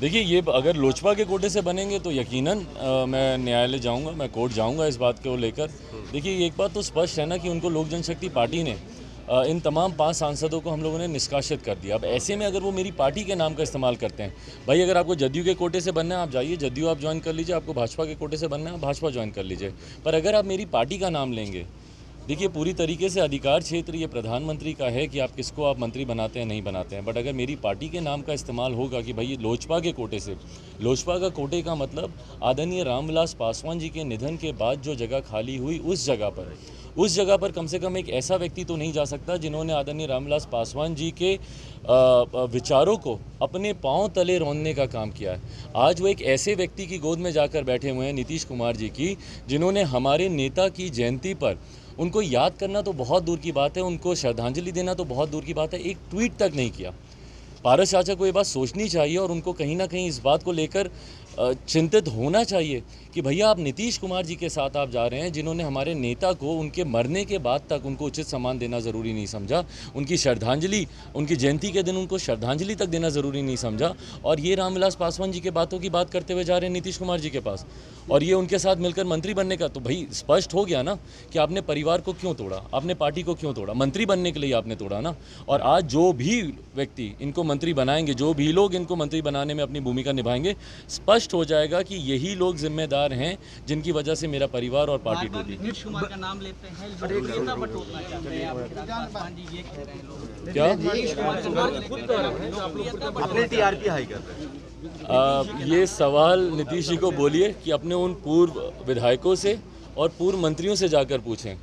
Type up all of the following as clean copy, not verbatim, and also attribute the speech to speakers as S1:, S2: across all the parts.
S1: देखिए, ये अगर लोजपा के कोटे से बनेंगे तो यकीनन मैं न्यायालय जाऊंगा, मैं कोर्ट जाऊंगा इस बात को लेकर। देखिए, एक बात तो स्पष्ट है ना कि उनको लोक जनशक्ति पार्टी ने इन तमाम 5 सांसदों को हम लोगों ने निष्कासित कर दिया। अब ऐसे में अगर वो मेरी पार्टी के नाम का इस्तेमाल करते हैं, भाई अगर आपको जदयू के कोटे से बनना है आप जाइए, जदयू आप ज्वाइन कर लीजिए, आपको भाजपा के कोटे से बनना है आप भाजपा ज्वाइन कर लीजिए, पर अगर आप मेरी पार्टी का नाम लेंगे, देखिए पूरी तरीके से अधिकार क्षेत्र ये प्रधानमंत्री का है कि आप किसको आप मंत्री बनाते हैं नहीं बनाते हैं, बट अगर मेरी पार्टी के नाम का इस्तेमाल होगा कि भाई ये लोजपा के कोटे से, लोजपा का कोटे का मतलब आदरणीय रामविलास पासवान जी के निधन के बाद जो जगह खाली हुई उस जगह पर कम से कम एक ऐसा व्यक्ति तो नहीं जा सकता जिन्होंने आदरणीय रामविलास पासवान जी के विचारों को अपने पांव तले रौंदने का काम किया है। आज वो एक ऐसे व्यक्ति की गोद में जाकर बैठे हुए हैं, नीतीश कुमार जी की, जिन्होंने हमारे नेता की जयंती पर उनको याद करना तो बहुत दूर की बात है, उनको श्रद्धांजलि देना तो बहुत दूर की बात है, एक ट्वीट तक नहीं किया। पारस चाचा को ये बात सोचनी चाहिए और उनको कहीं ना कहीं इस बात को लेकर चिंतित होना चाहिए कि भैया आप नीतीश कुमार जी के साथ आप जा रहे हैं, जिन्होंने हमारे नेता को उनके मरने के बाद तक उनको उचित सम्मान देना ज़रूरी नहीं समझा, उनकी श्रद्धांजलि, उनकी जयंती के दिन उनको श्रद्धांजलि तक देना ज़रूरी नहीं समझा, और ये रामविलास पासवान जी के बातों की बात करते हुए जा रहे हैं नीतीश कुमार जी के पास, और ये उनके साथ मिलकर मंत्री बनने का। तो भाई स्पष्ट हो गया ना कि आपने परिवार को क्यों तोड़ा, आपने पार्टी को क्यों तोड़ा, मंत्री बनने के लिए आपने तोड़ा ना। और आज जो भी व्यक्ति इनको मंत्री बनाएंगे, जो भी लोग इनको मंत्री बनाने में अपनी भूमिका निभाएंगे, स्पष्ट हो जाएगा कि यही लोग जिम्मेदार हैं जिनकी वजह से मेरा परिवार और पार्टी टूटी।
S2: नीतीश कुमार का नाम लेते हैं, लोकप्रियता बटोरना चाहते हैं, पासवान जी ये कह रहे हैं लोग।
S1: क्या
S3: अपने टीआरपी हाई कर रहे हैं।
S1: ये सवाल नीतीश जी को बोलिए कि अपने उन पूर्व विधायकों से और पूर्व मंत्रियों से जाकर पूछें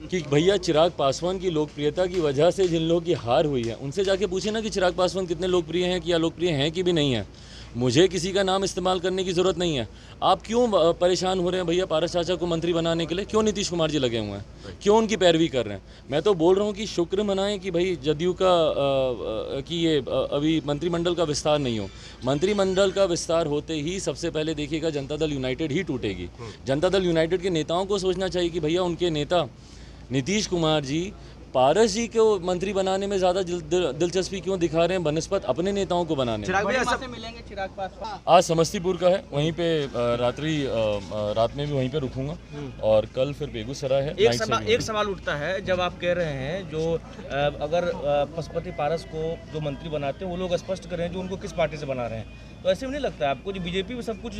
S1: कि भैया चिराग पासवान की लोकप्रियता की वजह से जिन लोगों की हार हुई है, उनसे जाके पूछे ना कि चिराग पासवान कितने लोकप्रिय हैं, कि या लोकप्रिय हैं कि भी नहीं है। मुझे किसी का नाम इस्तेमाल करने की ज़रूरत नहीं है। आप क्यों परेशान हो रहे हैं भैया पारस चाचा को मंत्री बनाने के लिए? क्यों नीतीश कुमार जी लगे हुए हैं, क्यों उनकी पैरवी कर रहे हैं? मैं तो बोल रहा हूँ कि शुक्र मनाएं कि भाई जदयू का कि ये अभी मंत्रिमंडल का विस्तार नहीं हो। मंत्रिमंडल का विस्तार होते ही सबसे पहले देखिएगा जनता दल यूनाइटेड ही टूटेगी। जनता दल यूनाइटेड के नेताओं को सोचना चाहिए कि भैया उनके नेता नीतीश कुमार जी पारस जी को मंत्री बनाने में ज़्यादा दिलचस्पी क्यों दिखा रहे हैं बनस्पत अपने नेताओं को बनाने में।
S2: मिलेंगे चिराग पासवान
S1: आज समस्तीपुर का है, वहीं पे रात में भी वहीं पे रुकूंगा, और कल फिर बेगूसराय है।
S4: एक सवाल उठता है, जब आप कह रहे हैं जो अगर पशुपति पारस को जो मंत्री बनाते हैं वो लोग स्पष्ट कर रहे हैं जो उनको किस पार्टी से बना रहे हैं, तो ऐसे में नहीं लगता है आपको जो बीजेपी में सब कुछ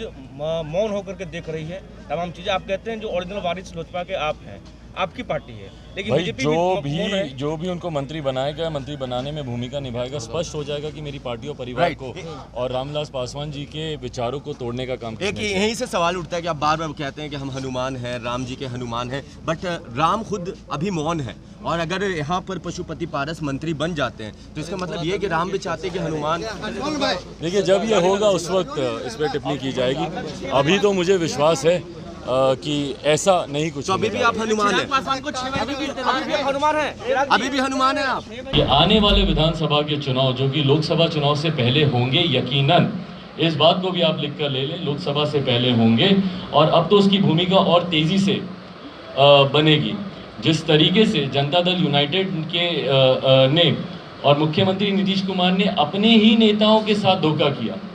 S4: मौन होकर के देख रही है तमाम चीज़ें? आप कहते हैं जो ओरिजिनल वारिस लोजपा के आप हैं, आपकी पार्टी है, लेकिन
S1: भाई
S4: बीजेपी
S1: जो भी उनको मंत्री बनाएगा, मंत्री बनाने में भूमिका निभाएगा, स्पष्ट हो जाएगा कि मेरी पार्टी और परिवार को और रामविलास पासवान जी के विचारों को तोड़ने का काम
S3: एक यहीं से सवाल उठता है कि आप बार बार कहते हैं कि हम हनुमान हैं, राम जी के हनुमान हैं, बट राम खुद अभी मौन है, और अगर यहाँ पर पशुपति पारस मंत्री बन जाते हैं तो इसका मतलब ये है कि राम भी चाहते हैं कि हनुमान।
S1: देखिए, जब ये होगा उस वक्त इस पर टिप्पणी की जाएगी। अभी तो मुझे विश्वास है कि ऐसा नहीं कुछ।
S3: तो अभी भी आप हनुमान हैं? अभी भी हनुमान हैं आप?
S1: कि आने वाले विधानसभा के चुनाव जो कि लोकसभा चुनाव से पहले होंगे, यकीनन इस बात को भी आप लिख कर ले लें, लोकसभा से पहले होंगे, और अब तो उसकी भूमिका और तेजी से बनेगी। जिस तरीके से जनता दल यूनाइटेड के ने और मुख्यमंत्री नीतीश कुमार ने अपने ही नेताओं के साथ धोखा किया,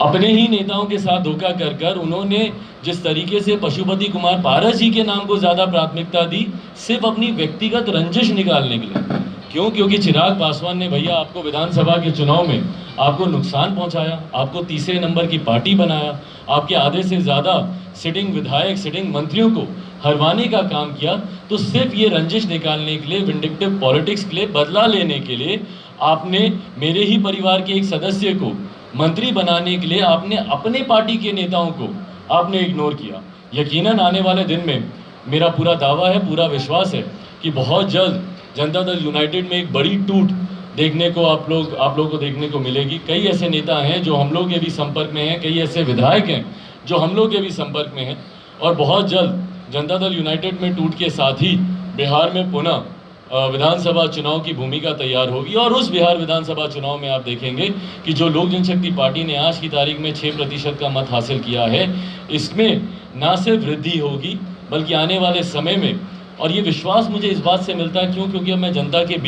S1: अपने ही नेताओं के साथ धोखा कर कर उन्होंने जिस तरीके से पशुपति कुमार पारस जी के नाम को ज़्यादा प्राथमिकता दी, सिर्फ अपनी व्यक्तिगत रंजिश निकालने के लिए। क्यों? क्योंकि चिराग पासवान ने भैया आपको विधानसभा के चुनाव में आपको नुकसान पहुंचाया, आपको तीसरे नंबर की पार्टी बनाया, आपके आधे से ज़्यादा सिटिंग विधायक, सिटिंग मंत्रियों को हरवाने का काम किया। तो सिर्फ ये रंजिश निकालने के लिए, विंडिक्टिव पॉलिटिक्स के लिए, बदला लेने के लिए आपने मेरे ही परिवार के एक सदस्य को मंत्री बनाने के लिए आपने अपने पार्टी के नेताओं को आपने इग्नोर किया। यकीनन आने वाले दिन में मेरा पूरा दावा है, पूरा विश्वास है कि बहुत जल्द जनता दल यूनाइटेड में एक बड़ी टूट देखने को आप लोग को देखने को मिलेगी। कई ऐसे नेता हैं जो हम लोग के भी संपर्क में हैं, कई ऐसे विधायक हैं जो हम लोग के भी संपर्क में हैं, और बहुत जल्द जनता दल यूनाइटेड में टूट के साथ ही बिहार में पुनः विधानसभा चुनाव की भूमिका तैयार होगी। और उस बिहार विधानसभा चुनाव में आप देखेंगे कि जो लोक जनशक्ति पार्टी ने आज की तारीख में 6% का मत हासिल किया है, इसमें ना सिर्फ वृद्धि होगी बल्कि आने वाले समय में, और ये विश्वास मुझे इस बात से मिलता है क्योंकि अब मैं जनता के